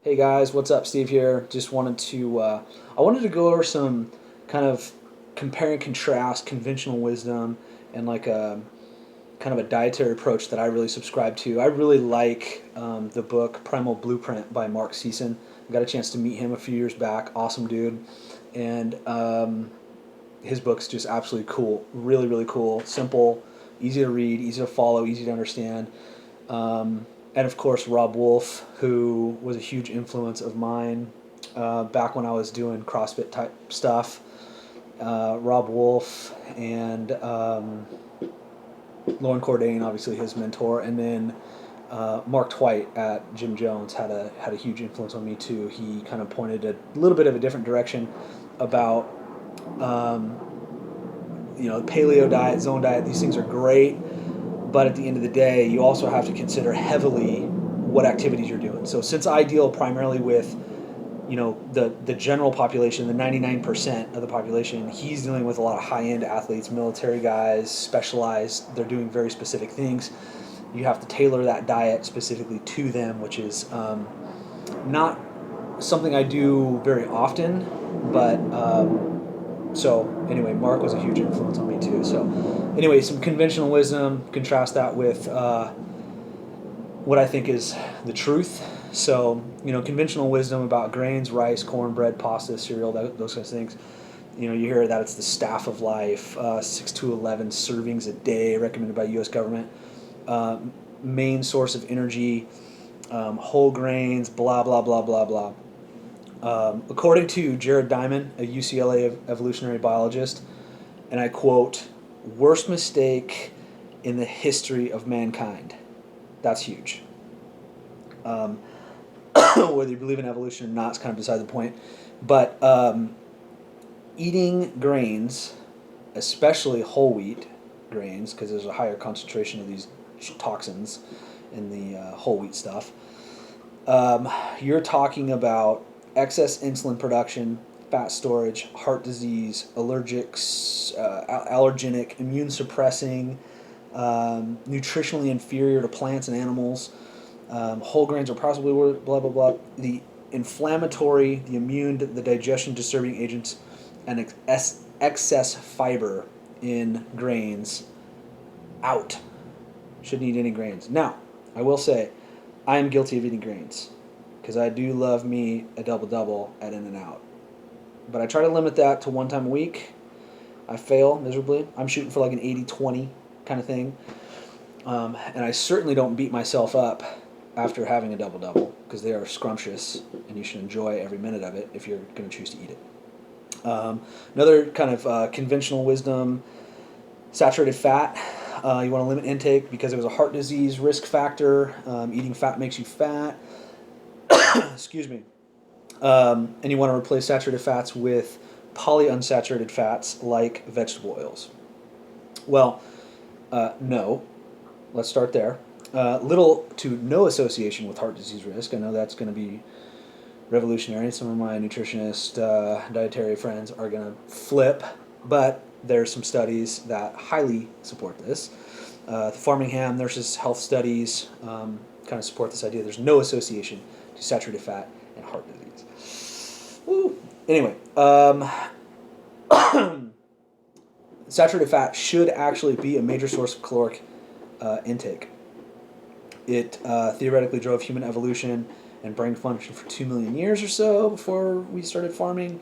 Hey guys, what's up? Steve here. Just wanted to I wanted to go over some kind of compare and contrast conventional wisdom and like a kind of a dietary approach that I really subscribe to. I really like the book Primal Blueprint by Mark Sisson. I got a chance to meet him a few years back. Awesome dude, and his book's just absolutely cool. Really, really cool. Simple, easy to read, easy to follow, easy to understand. And of course, Rob Wolf, who was a huge influence of mine back when I was doing CrossFit type stuff. Rob Wolf and Lauren Cordain, obviously his mentor, and then Mark Twight at Jim Jones had a huge influence on me too. He kind of pointed a little bit of a different direction about um, paleo diet, zone diet. These things are great, but at the end of the day, you also have to consider heavily what activities you're doing. So since I deal primarily with the general population, the 99% of the population, he's dealing with a lot of high end athletes, military guys, specialized. They're doing very specific things. You have to tailor that diet specifically to them, which is not something I do very often, but so anyway, Mark was a huge influence on me too. So anyway, some conventional wisdom. Contrast that with what I think is the truth. So conventional wisdom about grains, rice, cornbread, pasta, cereal, those kinds of things. You hear that it's the staff of life, 6 to 11 servings a day recommended by U.S. government. Uh, Main source of energy, whole grains, blah blah blah blah blah. According to Jared Diamond, a UCLA evolutionary biologist, and I quote, "Worst mistake in the history of mankind." That's huge. Um, Whether you believe in evolution or not is kind of beside the point. But eating grains, especially whole wheat grains, because there's a higher concentration of these toxins in the whole wheat stuff, you're talking about excess insulin production, fat storage, heart disease, allergics, allergenic, immune suppressing, nutritionally inferior to plants and animals. Whole grains are possibly blah blah blah. The inflammatory, the immune, the digestion disturbing agents, and excess fiber in grains out. Shouldn't eat any grains. Now, I will say, I am guilty of eating grains because I do love me a double double at In-N-Out. But I try to limit that to one time a week. I fail miserably. I'm shooting for like an 80-20 kind of thing. And I certainly don't beat myself up after having a double double because they are scrumptious and you should enjoy every minute of it if you're going to choose to eat it. Another kind of conventional wisdom: saturated fat. You want to limit intake because it was a heart disease risk factor. Eating fat makes you fat. Excuse me. And you want to replace saturated fats with polyunsaturated fats like vegetable oils. Well, no. Let's start there. Little to no association with heart disease risk. I know that's going to be revolutionary. Some of my nutritionist, dietary friends are going to flip, but there's some studies that highly support this. The Farmingham Nurses Health Studies kind of support this idea. There's no association to saturated fat and heart disease. Woo. Anyway, saturated fat should actually be a major source of caloric intake. It theoretically drove human evolution and brain function for 2 million years or so before we started farming.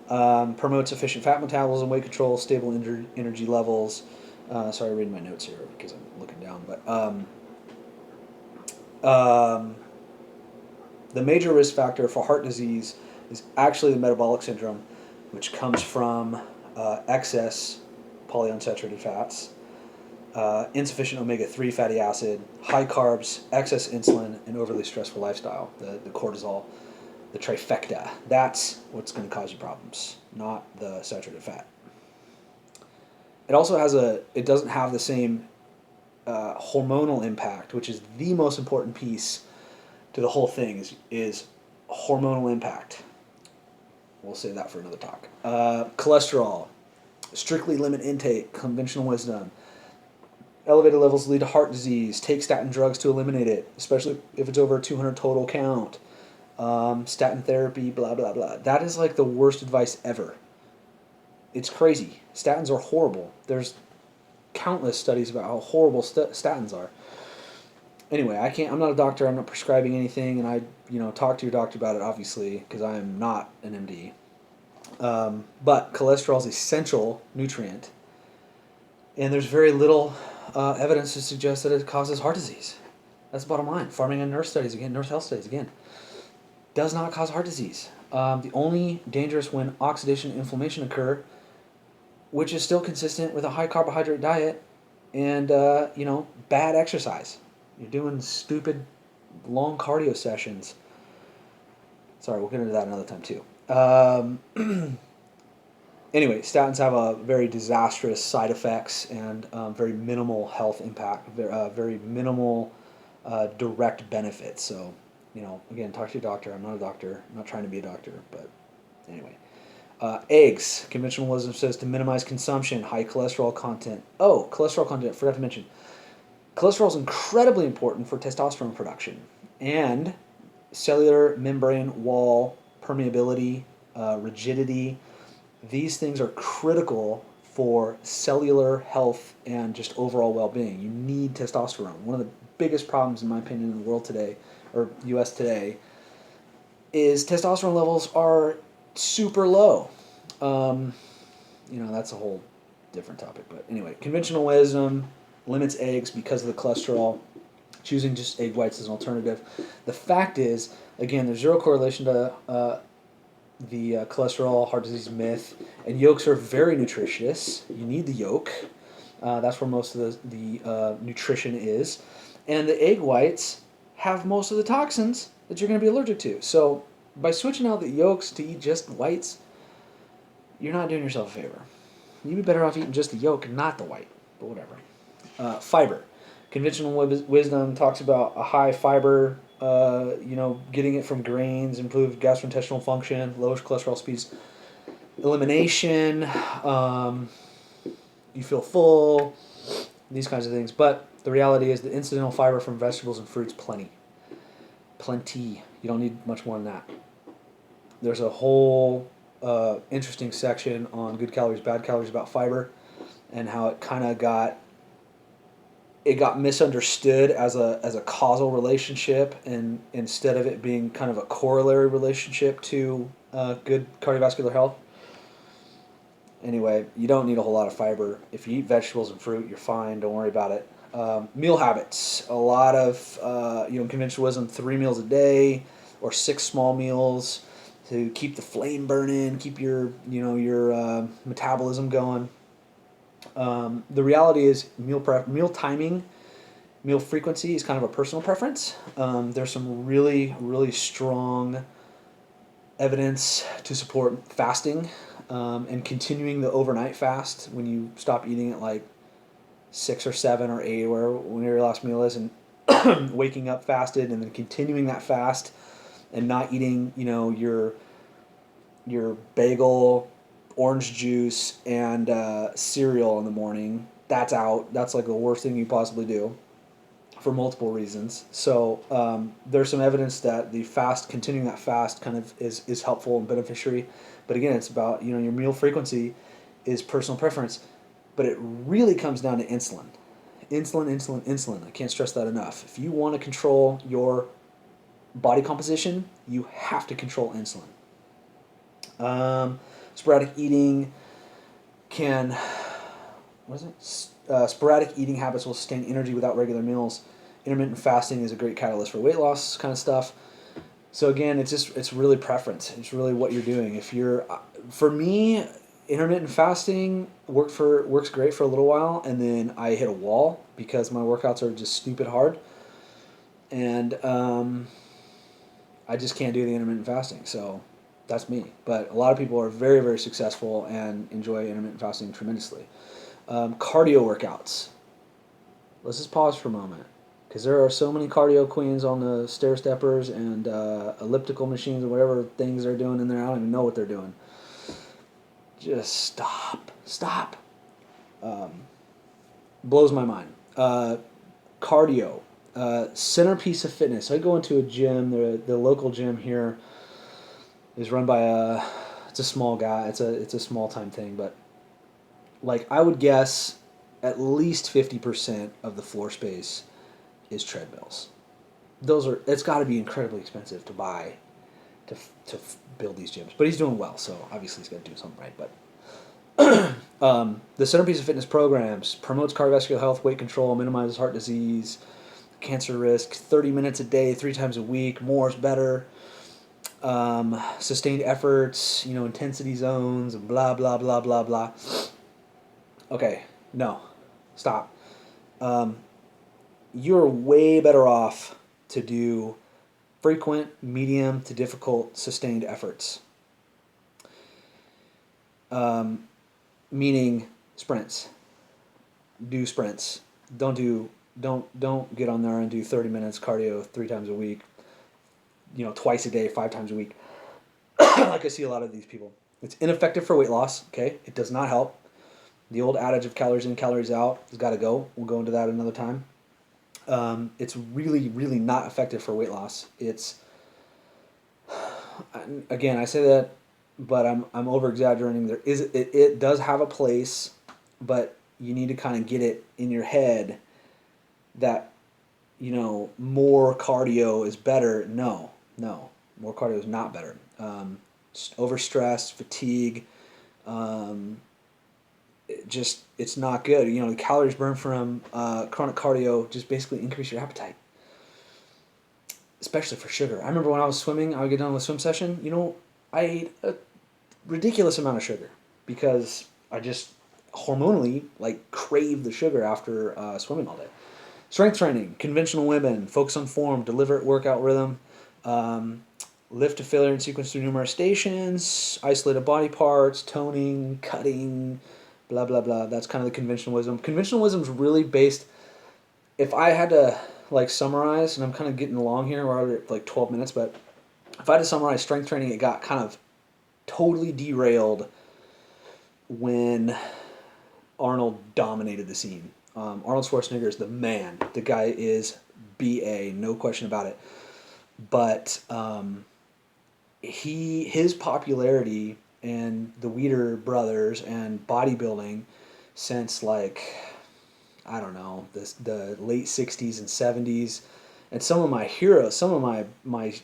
Promotes efficient fat metabolism, weight control, stable energy levels. Sorry, reading my notes here because I'm looking down. But the major risk factor for heart disease is actually the metabolic syndrome, which comes from excess polyunsaturated fats, insufficient omega-3 fatty acid, high carbs, excess insulin, and overly stressful lifestyle, the cortisol, the trifecta. That's what's going to cause you problems, not the saturated fat. It doesn't have the same hormonal impact, which is the most important piece to the whole thing is hormonal impact. We'll save that for another talk. Cholesterol, strictly limit intake, conventional wisdom. Elevated levels lead to heart disease. Take statin drugs to eliminate it, especially if it's over a 200 total count. statin therapy, blah, blah, blah. That is like the worst advice ever. It's crazy. Statins are horrible. There's countless studies about how horrible statins are. Anyway, I'm not a doctor. I'm not prescribing anything, and I, talk to your doctor about it, obviously, because I am not an MD. But cholesterol is an essential nutrient, and there's very little evidence to suggest that it causes heart disease. That's the bottom line. Farming and nurse health studies again, does not cause heart disease. The only dangerous when oxidation and inflammation occur, which is still consistent with a high carbohydrate diet and bad exercise. You're doing stupid long cardio sessions. Sorry, we'll get into that another time too. Anyway, statins have a very disastrous side effects and very minimal health impact, very minimal direct benefits. So, again, talk to your doctor. I'm not a doctor. I'm not trying to be a doctor, but anyway. Eggs. Conventional wisdom says to minimize consumption, high cholesterol content. Oh, cholesterol content, forgot to mention. Cholesterol is incredibly important for testosterone production and cellular membrane wall permeability, rigidity. These things are critical for cellular health and just overall well-being. You need testosterone. One of the biggest problems, in my opinion, in the world today, or U.S. today, is testosterone levels are super low. That's a whole different topic. But anyway, conventional wisdom limits eggs because of the cholesterol, choosing just egg whites as an alternative. The fact is, again, there's zero correlation to the cholesterol, heart disease myth, and yolks are very nutritious. You need the yolk. That's where most of the nutrition is. And the egg whites have most of the toxins that you're going to be allergic to. So by switching out the yolks to eat just whites, you're not doing yourself a favor. You'd be better off eating just the yolk and not the white, but whatever. Fiber. Conventional wisdom talks about a high fiber, getting it from grains, improved gastrointestinal function, lowers cholesterol speeds, elimination, you feel full, these kinds of things. But the reality is the incidental fiber from vegetables and fruits, plenty. You don't need much more than that. There's a whole interesting section on good calories, bad calories about fiber, and how it kind of got misunderstood as a causal relationship, and instead of it being kind of a corollary relationship to good cardiovascular health. Anyway, you don't need a whole lot of fiber. If you eat vegetables and fruit, you're fine. Don't worry about it. Meal habits. A lot of conventional wisdom: 3 meals a day or 6 small meals to keep the flame burning, keep your metabolism going. The reality is meal timing, meal frequency is kind of a personal preference. There's some really, really strong evidence to support fasting and continuing the overnight fast when you stop eating at like 6 or 7 or 8, when your last meal is, and waking up fasted and then continuing that fast and not eating, your bagel, orange juice, and cereal in the morning. That's out. That's like the worst thing you possibly do for multiple reasons. So there's some evidence that continuing that fast kind of is helpful and beneficiary. But again, it's about, your meal frequency is personal preference, but it really comes down to insulin. Insulin. I can't stress that enough. If you want to control your body composition, you have to control insulin. Sporadic eating sporadic eating habits will sustain energy without regular meals. Intermittent fasting is a great catalyst for weight loss kind of stuff. So again, it's really preference. It's really what you're doing. For me, intermittent fasting works great for a little while, and then I hit a wall because my workouts are just stupid hard, and I just can't do the intermittent fasting. So that's me. But a lot of people are very, very successful and enjoy intermittent fasting tremendously. Cardio workouts. Let's just pause for a moment, because there are so many cardio queens on the stair steppers and elliptical machines and whatever things they're doing in there. I don't even know what they're doing. Just stop. Blows my mind. Cardio. Centerpiece of Fitness. So I go into a gym. The local gym here is run by it's a small guy. It's a small time thing, but like I would guess at least 50% of the floor space is treadmills. It's got to be incredibly expensive to buy to build these gyms. But he's doing well, so obviously he's got to do something right. But the Centerpiece of Fitness programs promotes cardiovascular health, weight control, minimizes heart disease, cancer risk. 30 minutes a day, 3 times a week. More is better. Sustained efforts, intensity zones, and blah blah blah blah blah. Okay, no, stop. You're way better off to do frequent, medium to difficult, sustained efforts. Meaning sprints. Do sprints. Don't get on there and do 30 minutes cardio 3 times a week. Twice a day, 5 times a week. Like I see a lot of these people. It's ineffective for weight loss. Okay, it does not help. The old adage of calories in, calories out has got to go. We'll go into that another time. It's really, really not effective for weight loss. It's, again, I say that, but I'm over exaggerating. It does have a place, but you need to kind of get it in your head that more cardio is better. No, more cardio is not better. Overstress, fatigue, it's not good. The calories burned from chronic cardio just basically increase your appetite, especially for sugar. I remember when I was swimming, I would get done with a swim session. I ate a ridiculous amount of sugar because I just hormonally crave the sugar after swimming all day. Strength training, conventional women, focus on form, deliberate workout rhythm, lift to failure in sequence through numerous stations, isolated body parts, toning, cutting, blah, blah, blah. That's kind of the conventional wisdom. Conventional wisdom is really based, if I had to summarize, and I'm kind of getting along here, we're at 12 minutes, but if I had to summarize strength training, it got kind of totally derailed when Arnold dominated the scene. Arnold Schwarzenegger is the man. The guy is BA, no question about it. But his popularity and the Weider brothers and bodybuilding since I don't know, the late 60s and 70s, and some of my heroes, some of my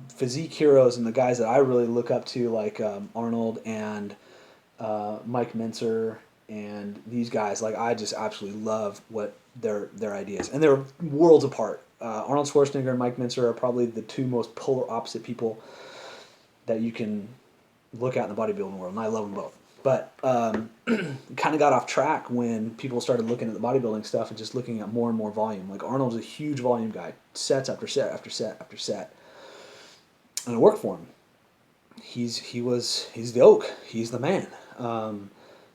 physique heroes and the guys that I really look up to, Arnold and Mike Mentzer and these guys, I just absolutely love what their ideas, and they're worlds apart. Arnold Schwarzenegger and Mike Mentzer are probably the two most polar opposite people that you can look at in the bodybuilding world, and I love them both. But kind of got off track when people started looking at the bodybuilding stuff and just looking at more and more volume. Arnold's a huge volume guy, sets after set after set after set, and it worked for him. He's the oak. He's the man.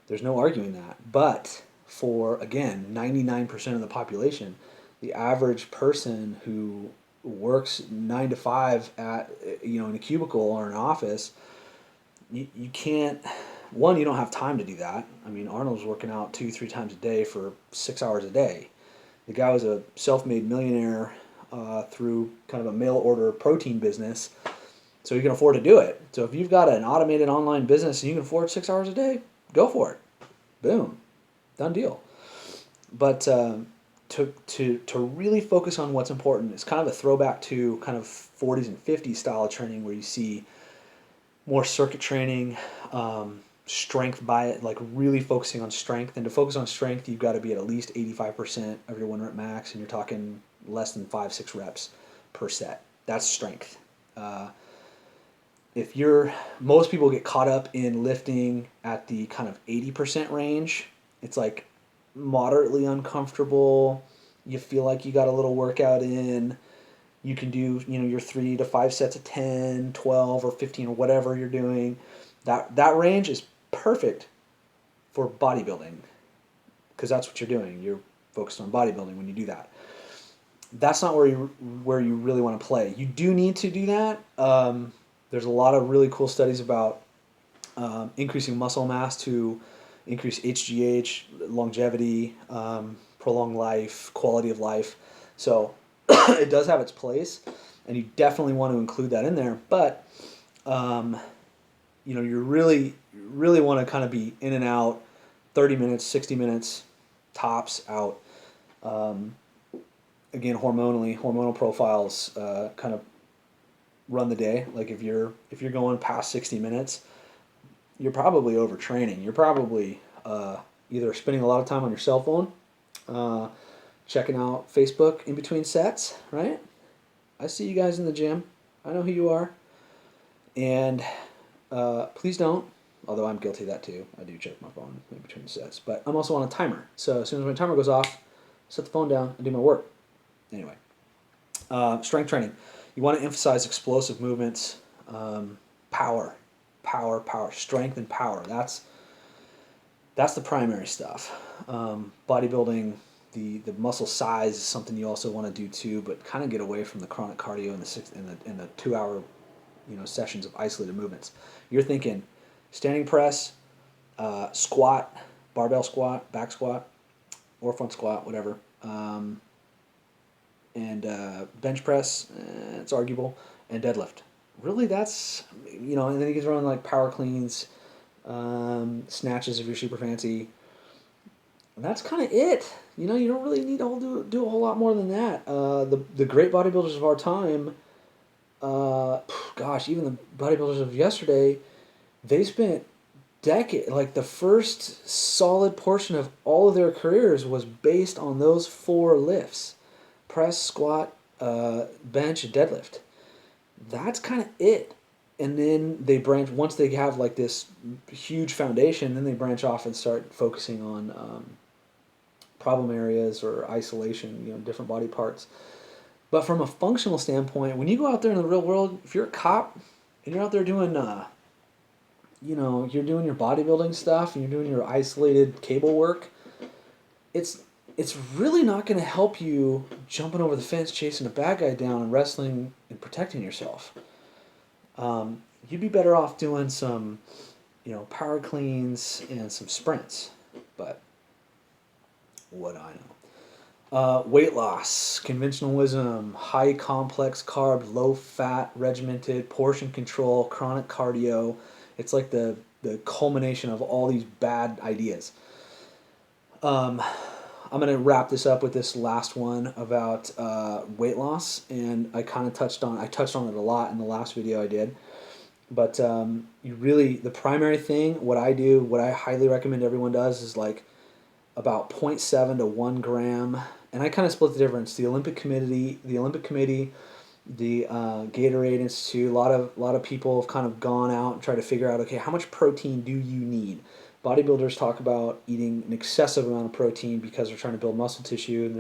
There's no arguing that. But for, again, 99% of the population, the average person who works 9 to 5 at in a cubicle or an office, you can't. One, you don't have time to do that. I mean, Arnold's working out 2-3 times a day for 6 hours a day. The guy was a self-made millionaire through kind of a mail order protein business, so you can afford to do it. So if you've got an automated online business and you can afford 6 hours a day, go for it. Boom, done deal. But to really focus on what's important, it's kind of a throwback to kind of 40s and 50s style of training where you see more circuit training, strength by it, really focusing on strength. And to focus on strength, you've got to be at least 85% of your 1 rep max, and you're talking less than 5-6 reps per set. That's strength. Most people get caught up in lifting at the kind of 80% range. It's moderately uncomfortable. You feel like you got a little workout in. You can do, your 3 to 5 sets of 10, 12, or 15, or whatever you're doing. That range is perfect for bodybuilding because that's what you're doing. You're focused on bodybuilding when you do that. That's not where you really want to play. You do need to do that. There's a lot of really cool studies about increasing muscle mass to increase HGH, longevity, prolonged life, quality of life. So it does have its place, and you definitely want to include that in there. But you really want to kind of be in and out, 30 minutes, 60 minutes, tops out. Um, Again, hormonal profiles kind of run the day. Like if you're going past 60 minutes, you're probably overtraining. You're probably either spending a lot of time on your cell phone, uh, checking out Facebook in between sets, right? I see you guys in the gym. I know who you are. And please don't, although I'm guilty of that too. I do check my phone in between sets. But I'm also on a timer. So as soon as my timer goes off, set the phone down and do my work. Anyway, strength training. You want to emphasize explosive movements, power, strength and power. That's the primary stuff. Bodybuilding, the muscle size is something you also want to do too, but kind of get away from the chronic cardio in the 2 hour sessions of isolated movements. You're thinking standing press, squat, barbell squat, back squat, or front squat, whatever. And bench press, it's arguable, and deadlift. Really, that's, and then you can throw in like power cleans, snatches if you're super fancy. And that's kind of it. You don't really need to do a whole lot more than that. The great bodybuilders of our time, even the bodybuilders of yesterday, they spent like the first solid portion of all of their careers was based on those 4 lifts: press, squat, bench, and deadlift. That's kind of it. And then they branch, once they have like this huge foundation, then they branch off and start focusing on problem areas or isolation, different body parts. But from a functional standpoint, when you go out there in the real world, if you're a cop and you're out there doing, you're doing your bodybuilding stuff and you're doing your isolated cable work, it's really not going to help you jumping over the fence, chasing a bad guy down, and wrestling and protecting yourself. You'd be better off doing some, power cleans and some sprints. But what do I know? Weight loss, conventional wisdom, high complex carb, low fat, regimented, portion control, chronic cardio. It's like the culmination of all these bad ideas. I'm going to wrap this up with this last one about weight loss, and I touched on it a lot in the last video I did. But the primary thing, what I highly recommend everyone does is like about 0.7 to 1 gram, and I kind of split the difference. The Olympic Committee, the Gatorade Institute, a lot of people have kind of gone out and tried to figure out, okay, how much protein do you need? Bodybuilders talk about eating an excessive amount of protein because they're trying to build muscle tissue, and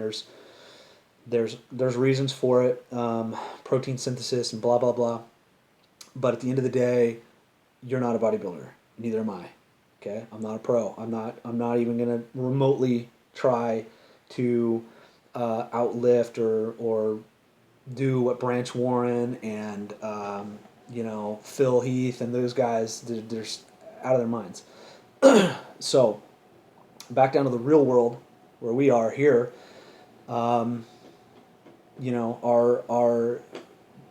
there's reasons for it, protein synthesis and blah blah blah. But at the end of the day, you're not a bodybuilder. Neither am I. Okay, I'm not a pro. I'm not even gonna remotely try to outlift or do what Branch Warren and Phil Heath and those guys. They're out of their minds. So, back down to the real world where we are here, our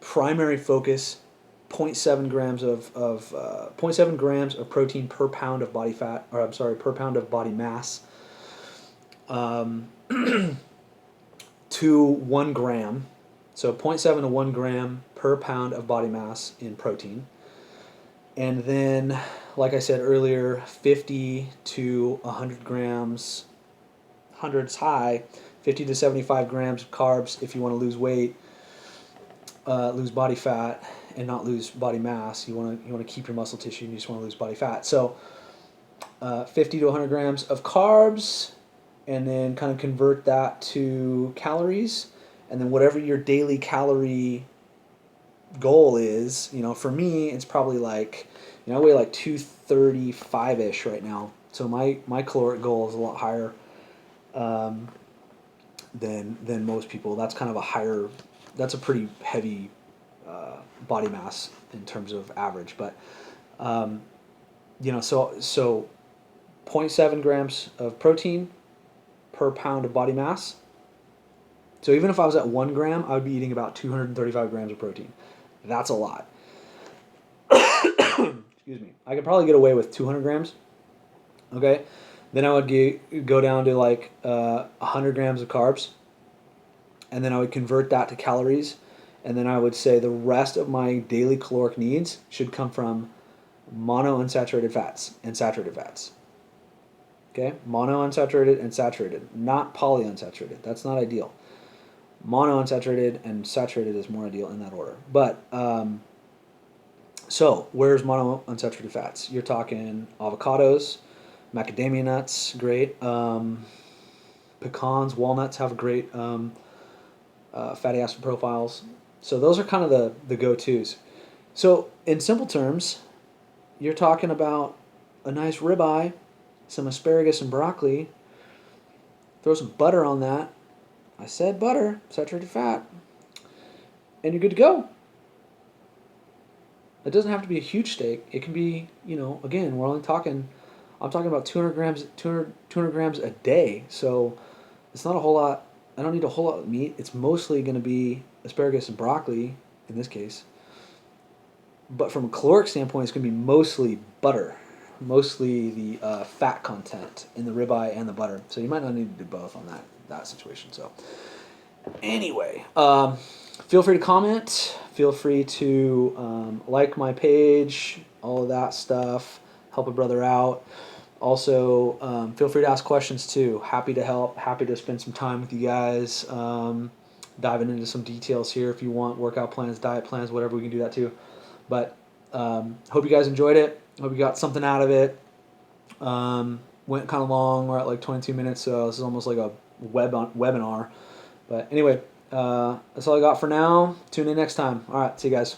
primary focus, 0.7 grams of 0.7 grams of protein per pound of body fat, or I'm sorry, per pound of body mass, to 1 gram. So 0.7 to 1 gram per pound of body mass in protein. And then, like I said earlier, 50 to 100 grams, 100's high, 50 to 75 grams of carbs if you want to lose weight, lose body fat, and not lose body mass. You want to keep your muscle tissue, and you just want to lose body fat. So 50 to 100 grams of carbs, and then kind of convert that to calories, and then whatever your daily calorie goal is, for me, it's probably like, I weigh like 235-ish right now. So my caloric goal is a lot higher than most people. That's kind of that's a pretty heavy body mass in terms of average. But, so 0.7 grams of protein per pound of body mass. So even if I was at 1 gram, I would be eating about 235 grams of protein. That's a lot. Excuse me. I could probably get away with 200 grams. Okay. Then I would go down to like 100 grams of carbs. And then I would convert that to calories. And then I would say the rest of my daily caloric needs should come from monounsaturated fats and saturated fats. Okay? Monounsaturated and saturated, not polyunsaturated. That's not ideal. Monounsaturated and saturated is more ideal in that order. But so where's monounsaturated fats? You're talking avocados, macadamia nuts, great. Pecans, walnuts have great fatty acid profiles. So those are kind of the go-tos. So in simple terms, you're talking about a nice ribeye, some asparagus and broccoli. Throw some butter on that. I said butter, saturated fat, and you're good to go. It doesn't have to be a huge steak. It can be, again, I'm talking about 200 grams a day. So it's not a whole lot. I don't need a whole lot of meat. It's mostly going to be asparagus and broccoli in this case. But from a caloric standpoint, it's going to be mostly butter, mostly the fat content in the ribeye and the butter. So you might not need to do both on that situation. So anyway, feel free to comment. Feel free to like my page, all of that stuff. Help a brother out. Also, feel free to ask questions too. Happy to help. Happy to spend some time with you guys. Diving into some details here if you want workout plans, diet plans, whatever, we can do that too. But hope you guys enjoyed it. Hope you got something out of it. Went kind of long. We're at like 22 minutes, so this is almost like a webinar. But anyway, that's all I got for now. Tune in next time. All right, see you guys.